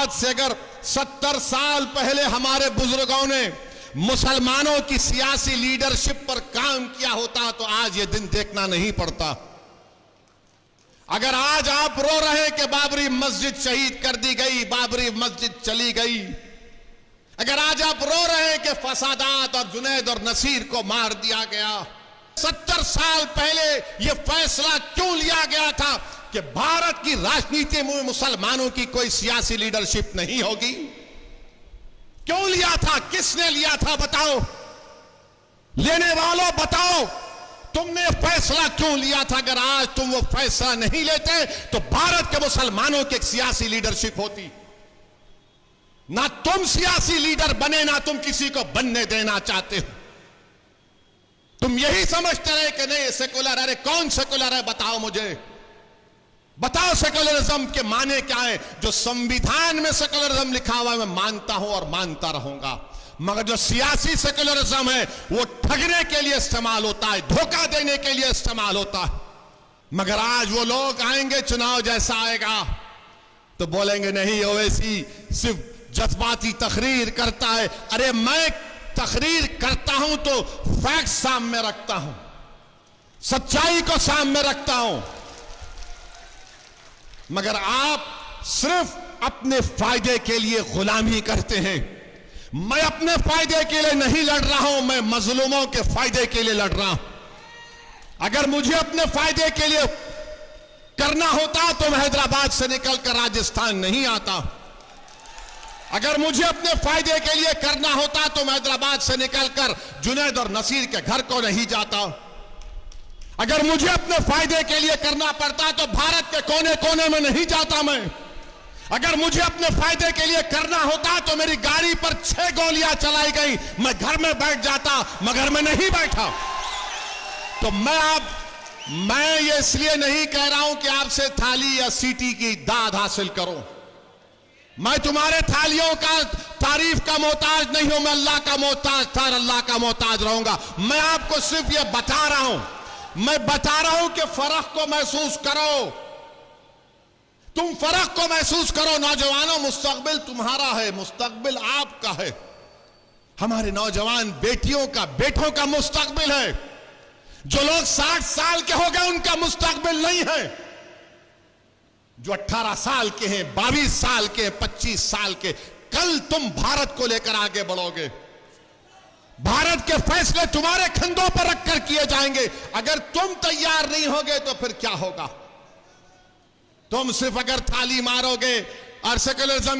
आज से अगर 70 साल पहले हमारे बुजुर्गों ने मुसलमानों की सियासी लीडरशिप पर काम किया होता तो आज ये दिन देखना नहीं पड़ता। अगर आज आप रो रहे हैं कि बाबरी मस्जिद शहीद कर दी गई, बाबरी मस्जिद चली गई, अगर आज आप रो रहे हैं कि फसादात और जुनैद और नसीर को मार दिया गया, 70 साल पहले यह फैसला क्यों लिया गया था कि भारत की राजनीति में मुसलमानों की कोई सियासी लीडरशिप नहीं होगी? क्यों लिया था? किसने लिया था? बताओ, लेने वालों बताओ, तुमने फैसला क्यों लिया था? अगर आज तुम वो फैसला नहीं लेते तो भारत के मुसलमानों की एक सियासी लीडरशिप होती। ना तुम सियासी लीडर बने, ना तुम किसी को बनने देना चाहते हो। तुम यही समझते रहे कि नहीं सेकुलर, अरे कौन सेकुलर है? बताओ मुझे, बताओ सेकुलरिज्म के माने क्या है? जो संविधान में सेकुलरिज्म लिखा हुआ है मैं मानता हूं और मानता रहूंगा, मगर जो सियासी सेकुलरिज्म है वो ठगने के लिए इस्तेमाल होता है, धोखा देने के लिए इस्तेमाल होता है। मगर आज वो लोग आएंगे, चुनाव जैसा आएगा तो बोलेंगे नहीं ओवैसी सिर्फ जज्बाती तकरीर करता है। अरे मैं तकरीर करता हूं तो फैक्ट सामने रखता हूं, सच्चाई को सामने रखता हूं, मगर आप सिर्फ अपने फायदे के लिए गुलामी करते हैं। मैं अपने फायदे के लिए नहीं लड़ रहा हूं, मैं मजलूमों के फायदे के लिए लड़ रहा हूं। अगर मुझे अपने फायदे के लिए करना होता तो मैं हैदराबाद से निकलकर राजस्थान नहीं आता। अगर मुझे अपने फायदे के लिए करना होता तो मैं हैदराबाद से निकलकर जुनैद और नसीर के घर को नहीं जाता। अगर मुझे अपने फायदे के लिए करना पड़ता तो भारत के कोने कोने में नहीं जाता मैं। अगर मुझे अपने फायदे के लिए करना होता तो मेरी गाड़ी पर 6 गोलियां चलाई गई, मैं घर में बैठ जाता, मगर मैं नहीं बैठा। तो मैं ये इसलिए नहीं कह रहा हूं कि आपसे थाली या सीटी की दाद हासिल करूं। मैं तुम्हारे थालियों का तारीफ का मोहताज नहीं हूं, मैं अल्लाह का मोहताज था और अल्लाह का मोहताज रहूंगा। मैं आपको सिर्फ ये बता रहा हूं, मैं बता रहा हूं कि फर्क को महसूस करो, तुम फर्क को महसूस करो। नौजवानों, मुस्तकबिल तुम्हारा है, मुस्तकबिल आपका है, हमारे नौजवान बेटियों का, बेटों का मुस्तकबिल है। जो लोग 60 साल के हो गए उनका मुस्तकबिल नहीं है। जो 18 साल के हैं, 22 साल के, 25 साल के, कल तुम भारत को लेकर आगे बढ़ोगे। भारत के फैसले तुम्हारे कंधों पर रखकर किए जाएंगे। अगर तुम तैयार नहीं होगे तो फिर क्या होगा? तुम सिर्फ अगर थाली मारोगे और सेकुलरिज्म